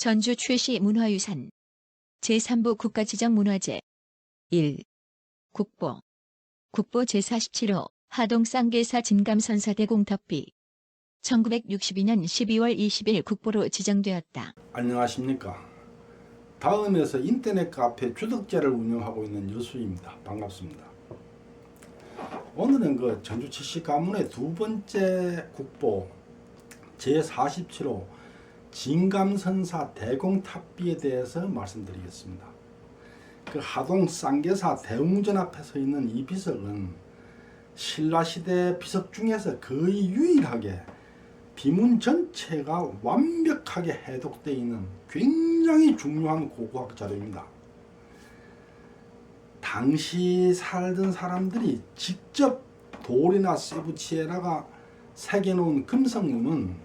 전주 최씨 문화유산 제3부 국가지정문화재 1. 국보 제47호 하동 쌍계사 진감선사 대공탑비 1962년 12월 20일 국보로 지정되었다. 안녕하십니까. 다음에서 인터넷 카페 주덕제를 운영하고 있는 여수입니다. 반갑습니다. 오늘은 그 전주 최씨 가문의 두 번째 국보 제47호 진감선사 대공탑비에 대해서 말씀드리겠습니다. 그 하동 쌍계사 대웅전 앞에 서 있는 이 비석은 신라시대 비석 중에서 거의 유일하게 비문 전체가 완벽하게 해독되어 있는 굉장히 중요한 고고학 자료입니다. 당시 살던 사람들이 직접 돌이나 쇠붙이에다가 새겨놓은 금성문은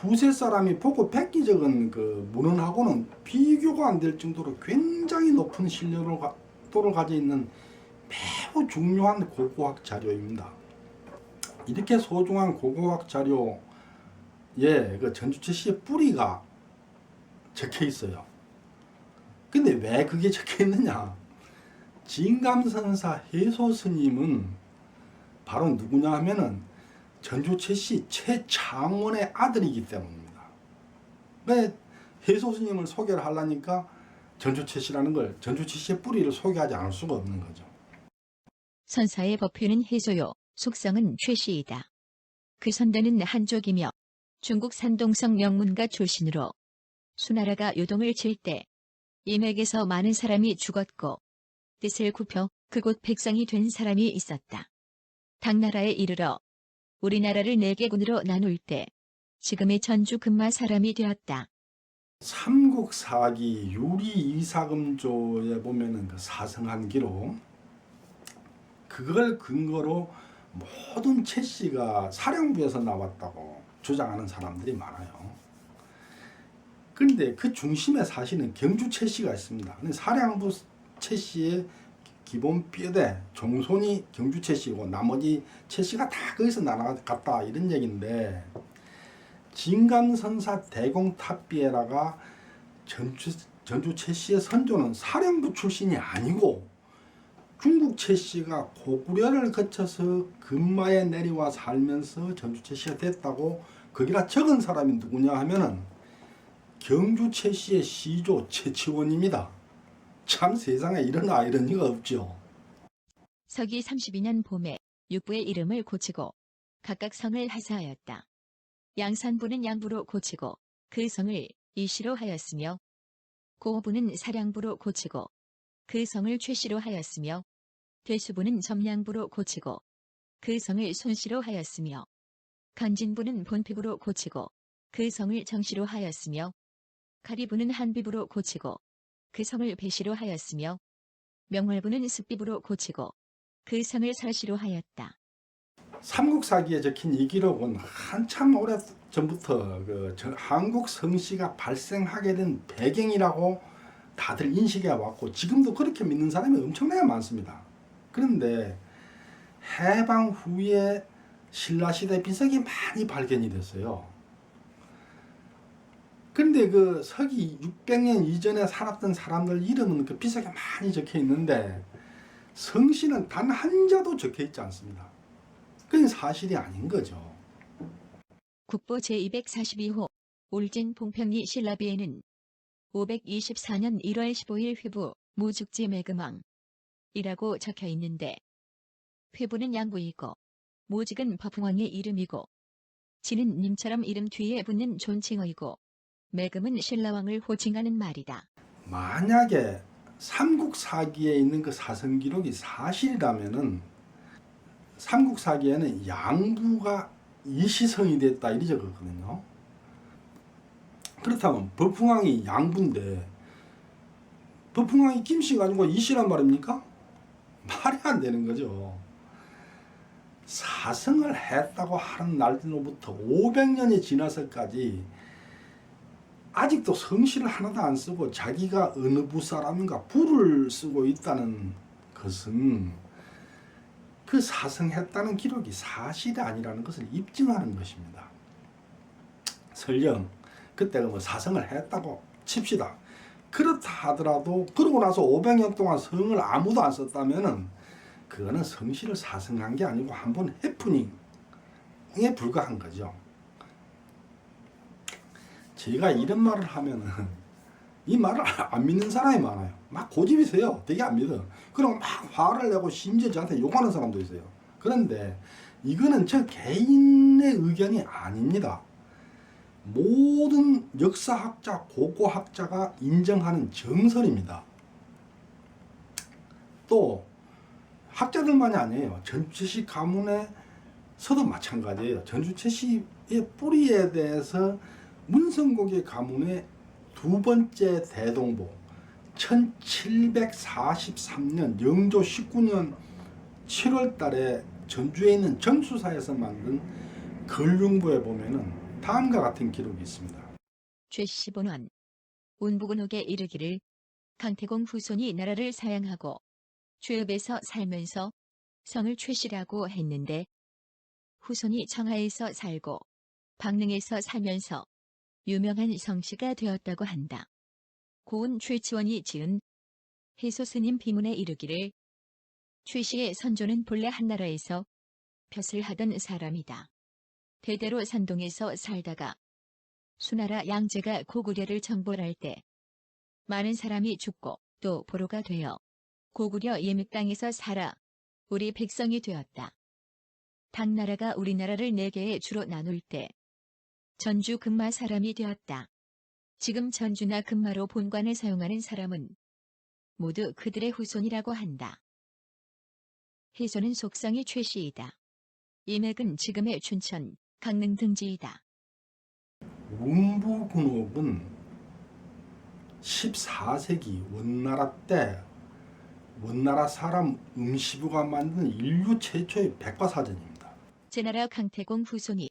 후세 사람이 보고 획기적인 그 문헌하고는 비교가 안 될 정도로 굉장히 높은 신뢰도를 가지고 있는 매우 중요한 고고학 자료입니다. 이렇게 소중한 고고학 자료에 그 전주 최씨의 뿌리가 적혀 있어요. 근데 왜 그게 적혀 있느냐? 진감선사 해소 스님은 바로 누구냐 하면은 전주 최씨 최창원의 아들이기 때문입니다. 왜 해소 스님을 소개를 하려니까 전주 최씨라는 걸, 전주 최씨의 뿌리를 소개하지 않을 수가 없는 거죠. 선사의 법회는 해소요, 속성은 최씨이다. 그 선대는 한족이며 중국 산동성 명문가 출신으로 수나라가 요동을 칠 때 임액에서 많은 사람이 죽었고 뜻을 굽혀 그곳 백성이 된 사람이 있었다. 당나라에 이르러 우리나라를 4개군으로 나눌 때 지금의 전주 금마 사람이 되었다. 삼국사기 유리이사금조에 보면은 그 사성한기록, 그걸 근거로 모든 최씨가 사령부에서 나왔다고 주장하는 사람들이 많아요. 그런데 그 중심에 사실은 경주 최씨가 있습니다. 사령부 최씨의 기본 뼈대 종손이 경주 최씨고 나머지 최씨가 다 거기서 날아갔다, 이런 얘기인데, 진감선사 대공탑비에다가 전주 최씨의 선조는 사령부 출신이 아니고 중국 최씨가 고구려를 거쳐서 금마에 내려와 살면서 전주 최씨가 됐다고 거기다 적은 사람이 누구냐 하면은 경주 최씨의 시조 최치원입니다. 참 세상에 이런 아이러니가 없죠. 서기 32년 봄에 육부의 이름을 고치고 각각 성을 하사하였다. 양산부는 양부로 고치고 그 성을 이시로 하였으며, 고호부는 사량부로 고치고 그 성을 최씨로 하였으며, 대수부는 점량부로 고치고 그 성을 손씨로 하였으며, 간진부는 본피부로 고치고 그 성을 정씨로 하였으며, 가리부는 한비부로 고치고 그 성을 배씨로 하였으며, 명월부는 습비부로 고치고 그 성을 설씨로 하였다. 삼국사기에 적힌 이 기록은 한참 오래 전부터 그 한국 성씨가 발생하게 된 배경이라고 다들 인식해 왔고, 지금도 그렇게 믿는 사람이 엄청나게 많습니다. 그런데 해방 후에 신라시대 비석이 많이 발견이 됐어요. 그런데 그 서기 600년 이전에 살았던 사람들 이름은 그 비석에 많이 적혀 있는데 성씨는 단 한자도 적혀 있지 않습니다. 그건 사실이 아닌 거죠. 국보 제242호 올진 봉평리 신라비에는 524년 1월 15일 회부 무죽지 매금왕 이라고 적혀 있는데, 회부는 양부이고 무직은 법흥왕의 이름이고 지는 님처럼 이름 뒤에 붙는 존칭어이고 매금은 신라왕을 호칭하는 말이다. 만약에 삼국사기에 있는 그 사성기록이 사실이라면은 삼국사기에는 양부가 이시성이 됐다 이리 적었거든요. 그렇다면 법흥왕이 양부인데 법흥왕이 김씨가 아니고 이시란 말입니까? 말이 안 되는 거죠. 사성을 했다고 하는 날로부터 500년이 지나서까지 아직도 성씨를 하나도 안 쓰고 자기가 어느 부 사람인가 부를 쓰고 있다는 것은 그 사성했다는 기록이 사실이 아니라는 것을 입증하는 것입니다. 설령 그때 뭐 사성을 했다고 칩시다. 그렇다 하더라도 그러고 나서 500년 동안 성을 아무도 안 썼다면은 그거는 성씨를 사성한 게 아니고 한 번 해프닝에 불과한 거죠. 제가 이런 말을 하면은 이 말을 안 믿는 사람이 많아요. 막 고집이 세요. 되게 안 믿어. 그럼 막 화를 내고 심지어 저한테 욕하는 사람도 있어요. 그런데 이거는 저 개인의 의견이 아닙니다. 모든 역사학자, 고고학자가 인정하는 정설입니다. 또 학자들만이 아니에요. 전주채씨 가문에서도 마찬가지예요. 전주채씨의 뿌리에 대해서 문성고개 가문의 두 번째 대동보 1743년 영조 19년 7월 달에 전주에 있는 정수사에서 만든 걸륭부에 보면은 다음과 같은 기록이 있습니다. 최씨 본원 운부군옥에 이르기를 강태공 후손이 나라를 사양하고 죄읍에서 살면서 성을 최씨라고 했는데 후손이 청하에서 살고 박능에서 살면서 유명한 성씨가 되었다고 한다. 고은 최치원이 지은 해소스님 비문에 이르기를 최씨의 선조는 본래 한나라에서 벼슬 하던 사람이다. 대대로 산동에서 살다가 수나라 양제가 고구려를 정벌할 때 많은 사람이 죽고 또 보로가 되어 고구려 예믹 땅에서 살아 우리 백성이 되었다. 당나라가 우리나라를 4개의 주로 나눌 때 전주 금마 사람이 되었다. 지금 전주나 금마로 본관을 사용하는 사람은 모두 그들의 후손이라고 한다. 해소는 속성이 최씨이다. 예맥은 지금의 춘천, 강릉 등지이다. 운부군옥은 14세기 원나라 때 원나라 사람 음시부가 만든 인류 최초의 백과사전입니다. 제나라 강태공 후손이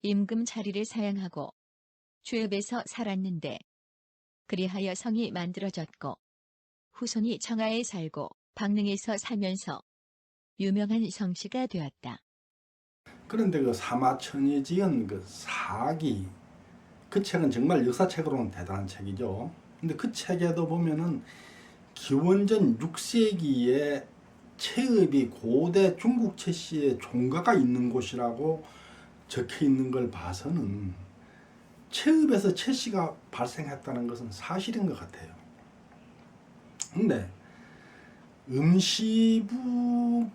임금 자리를 사양하고 죄읍에서 살았는데 그리하여 성이 만들어졌고 후손이 청하에 살고 박능에서 살면서 유명한 성씨가 되었다. 그런데 그 사마천이 지은 그 사기 그 책은 정말 역사책으로는 대단한 책이죠. 근데 그 책에도 보면은 기원전 6세기에 채읍이 고대 중국 채씨의 종가가 있는 곳이라고 적혀 있는 걸 봐서는 채읍에서 채씨가 발생했다는 것은 사실인 것 같아요. 근데 음시부보다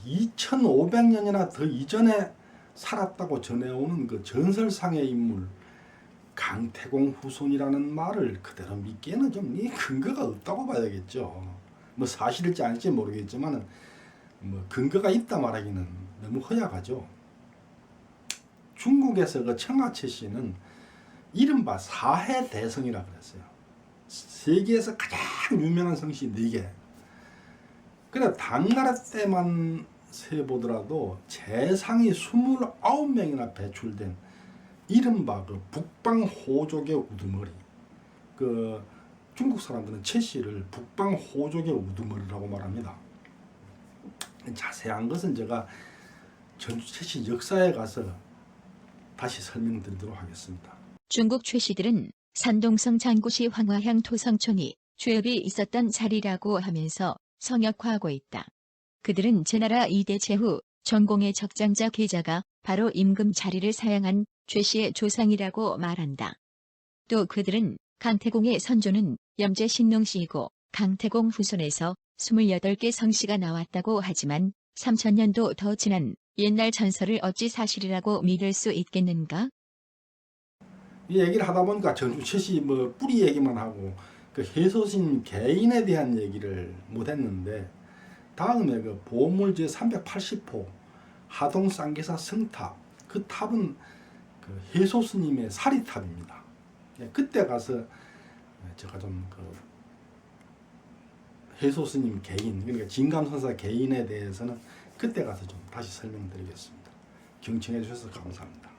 2500년이나 더 이전에 살았다고 전해오는 그 전설상의 인물 강태공 후손이라는 말을 그대로 믿기에는 좀 근거가 없다고 봐야겠죠. 뭐 사실일지 아닐지 모르겠지만 뭐 근거가 있다 말하기는 너무 허약하죠. 중국에서 그 청하채 씨는 이른바 사해대성이라 그랬어요. 세계에서 가장 유명한 성씨 4개. 그래 당나라 때만 세보더라도 재상이 29명이나 배출된 이른바 그 북방호족의 우두머리. 그 중국 사람들은 채씨를 북방호족의 우두머리라고 말합니다. 자세한 것은 제가 전주 채씨 역사에 가서 다시 설명드리도록 하겠습니다. 중국 최씨들은 산동성 장구시 황화향 토성촌이 죄읍이 있었던 자리라고 하면서 성역화하고 있다. 그들은 제나라 2대 제후 전공의 적장자 계자가 바로 임금 자리를 사양한 최씨의 조상이라고 말한다. 또 그들은 강태공의 선조는 염제 신농씨이고 강태공 후손에서 28개 성씨가 나왔다고 하지만 3000년도 더 지난 옛날 전설을 어찌 사실이라고 믿을 수 있겠는가? 이 얘기를 하다 보니까 전주 채씨 뭐 뿌리 얘기만 하고 그 해소신 개인에 대한 얘기를 못했는데 다음에 그 보물 제 380호 하동 쌍계사 성탑 그 탑은 그 해소스님의 사리탑입니다. 그때 가서 제가 좀 그 해소스님 개인 그러니까 진감선사 개인에 대해서는 그때 가서 좀 다시 설명드리겠습니다. 경청해 주셔서 감사합니다.